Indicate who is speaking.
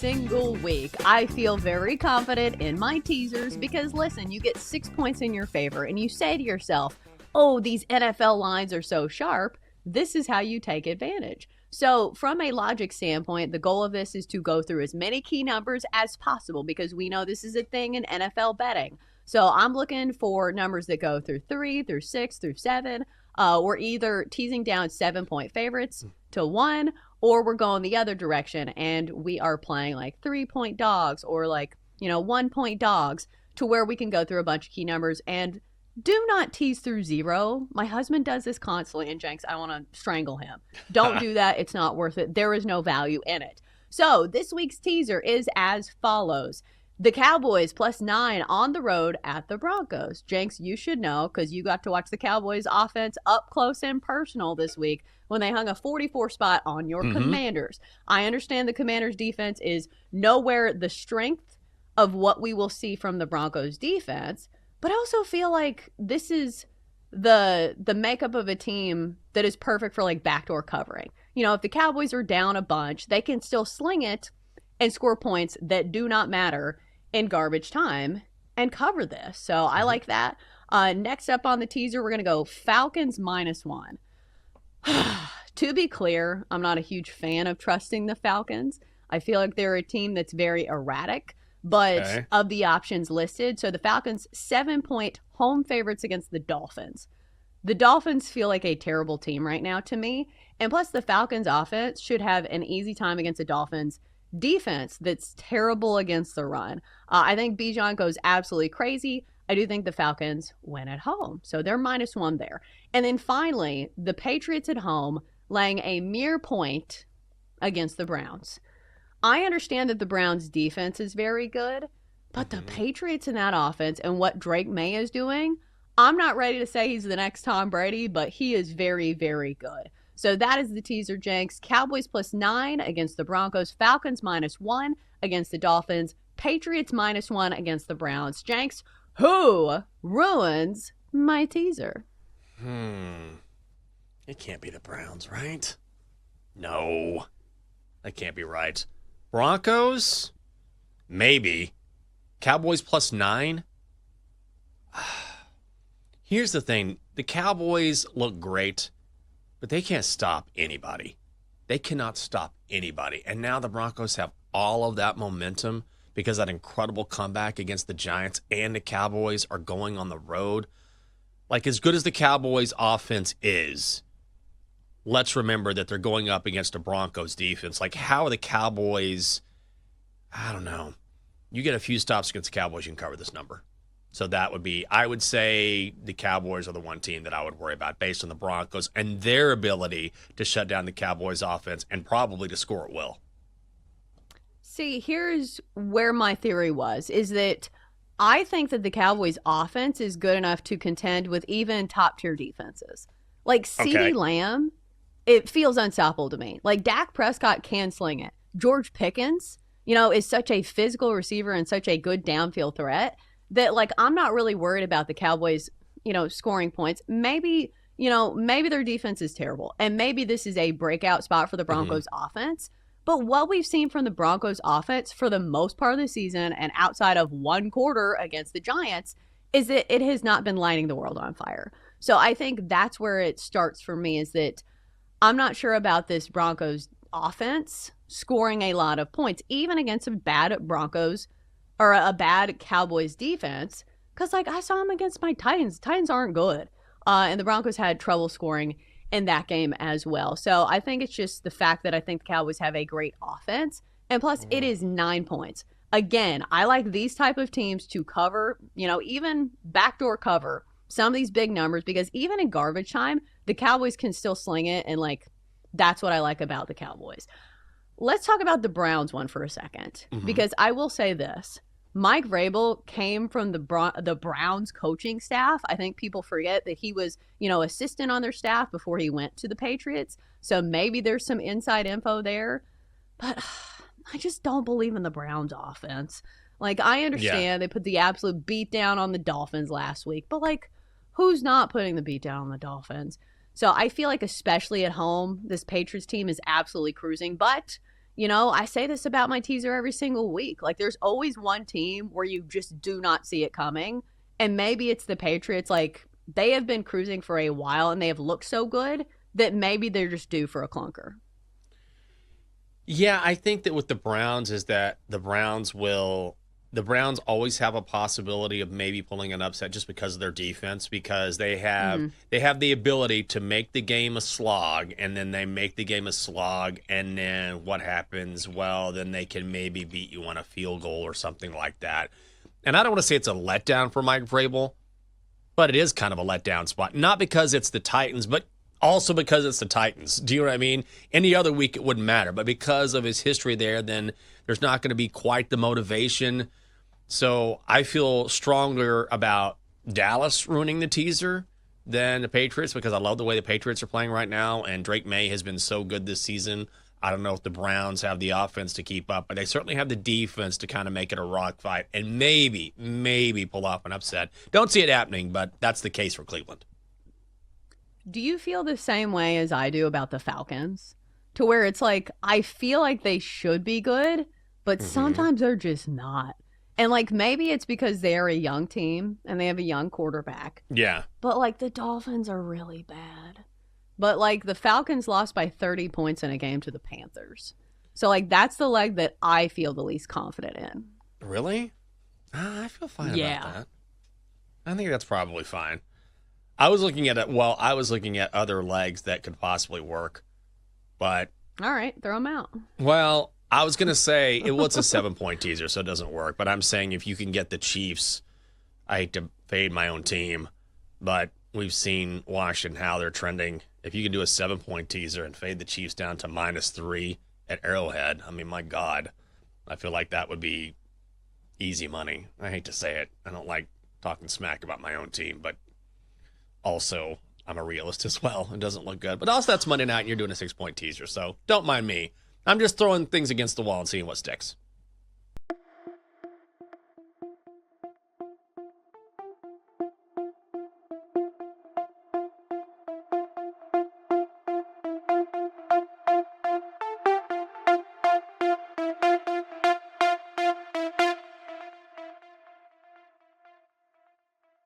Speaker 1: single week, I feel very confident in my teasers because, listen, you get 6 points in your favor and you say to yourself, oh, these NFL lines are so sharp. This is how you take advantage. So from a logic standpoint, the goal of this is to go through as many key numbers as possible because we know this is a thing in NFL betting. So I'm looking for numbers that go through 3, through 6, through 7. We're either teasing down 7-point favorites to 1, or we're going the other direction and we are playing like 3-point dogs or 1-point dogs to where we can go through a bunch of key numbers. And do not tease through 0. My husband does this constantly, and Jenks, I want to strangle him. Don't do that. It's not worth it. There is no value in it. So this week's teaser is as follows. The Cowboys +9 on the road at the Broncos. Jenks, you should know because you got to watch the Cowboys offense up close and personal this week when they hung a 44 spot on your Commanders. I understand the Commanders defense is nowhere the strength of what we will see from the Broncos defense, but I also feel like this is the makeup of a team that is perfect for like backdoor covering. You know, if the Cowboys are down a bunch, they can still sling it and score points that do not matter in garbage time and cover this. So I like that. Next up on the teaser, we're going to go Falcons -1. To be clear, I'm not a huge fan of trusting the Falcons. I feel like they're a team that's very erratic, but of the options listed, so the Falcons 7-point home favorites against the Dolphins. The Dolphins feel like a terrible team right now to me. And plus the Falcons offense should have an easy time against the Dolphins defense that's terrible against the run. I think Bijan goes absolutely crazy. I do think the Falcons win at home. So they're -1 there. And then finally, the Patriots at home laying a mere point against the Browns. I understand that the Browns defense is very good, but the Patriots in that offense and what Drake May is doing, I'm not ready to say he's the next Tom Brady, but he is very, very good. So that is the teaser, Jenks. Cowboys +9 against the Broncos. Falcons -1 against the Dolphins. Patriots -1 against the Browns. Jenks, who ruins my teaser?
Speaker 2: It can't be the Browns, right? No, that can't be right. Broncos? Maybe. Cowboys +9? Here's the thing. The Cowboys look great, but they can't stop anybody. They cannot stop anybody. And now the Broncos have all of that momentum because that incredible comeback against the Giants and the Cowboys are going on the road. Like, as good as the Cowboys offense is, let's remember that they're going up against a Broncos defense. Like, how are the Cowboys, I don't know. You get a few stops against the Cowboys, you can cover this number. So that would be, I would say the Cowboys are the one team that I would worry about based on the Broncos and their ability to shut down the Cowboys offense and probably to score at will.
Speaker 1: See, here's where my theory was, is that I think that the Cowboys offense is good enough to contend with even top tier defenses. Like CeeDee Lamb, it feels unstoppable to me. Like Dak Prescott can sling it. George Pickens, is such a physical receiver and such a good downfield threat that, like, I'm not really worried about the Cowboys, scoring points. Maybe their defense is terrible. And maybe this is a breakout spot for the Broncos offense. But what we've seen from the Broncos offense for the most part of the season and outside of one quarter against the Giants is that it has not been lighting the world on fire. So I think that's where it starts for me, is that I'm not sure about this Broncos offense scoring a lot of points, even against a bad Broncos or a bad Cowboys defense, because I saw them against my Titans. Titans aren't good. And the Broncos had trouble scoring in that game as well. So I think it's just the fact that I think the Cowboys have a great offense. And plus, it is 9 points. Again, I like these type of teams to cover, even backdoor cover some of these big numbers, because even in garbage time, the Cowboys can still sling it. And that's what I like about the Cowboys. Let's talk about the Browns one for a second, because I will say this. Mike Vrabel came from the Browns coaching staff. I think people forget that he was, assistant on their staff before he went to the Patriots. So maybe there's some inside info there. But I just don't believe in the Browns offense. I understand they put the absolute beat down on the Dolphins last week. But, who's not putting the beat down on the Dolphins? So I feel like especially at home, this Patriots team is absolutely cruising. But I say this about my teaser every single week. Like, there's always one team where you just do not see it coming. And maybe it's the Patriots. Like, they have been cruising for a while and they have looked so good that maybe they're just due for a clunker.
Speaker 2: Yeah, I think that with the Browns is that the Browns always have a possibility of maybe pulling an upset just because of their defense, because they have the ability to make the game a slog, and then they make the game a slog, and then what happens? Well, then they can maybe beat you on a field goal or something like that. And I don't want to say it's a letdown for Mike Vrabel, but it is kind of a letdown spot. Not because it's the Titans, but also because it's the Titans. Do you know what I mean? Any other week it wouldn't matter, but because of his history there, then there's not going to be quite the motivation. So I feel stronger about Dallas ruining the teaser than the Patriots, because I love the way the Patriots are playing right now, and Drake May has been so good this season. I don't know if the Browns have the offense to keep up, but they certainly have the defense to kind of make it a rock fight and maybe pull off an upset. Don't see it happening, but that's the case for Cleveland.
Speaker 1: Do you feel the same way as I do about the Falcons? To where it's like, I feel like they should be good, but sometimes they're just not. And, like, maybe it's because they're a young team and they have a young quarterback.
Speaker 2: Yeah.
Speaker 1: But, like, the Dolphins are really bad. But, like, the Falcons lost by 30 points in a game to the Panthers. So, like, that's the leg that I feel the least confident in.
Speaker 2: Really? I feel fine about that. I think that's probably fine. I was looking at other legs that could possibly work, but...
Speaker 1: All right, throw them out.
Speaker 2: Well, I was going to say, it's a 7-point teaser, so it doesn't work, but I'm saying if you can get the Chiefs, I hate to fade my own team, but we've seen Washington, how they're trending. If you can do a 7-point teaser and fade the Chiefs down to -3 at Arrowhead, I mean, my God, I feel like that would be easy money. I hate to say it. I don't like talking smack about my own team, but also, I'm a realist as well. It doesn't look good. But also, that's Monday night, and you're doing a 6-point teaser, so don't mind me. I'm just throwing things against the wall and seeing what sticks.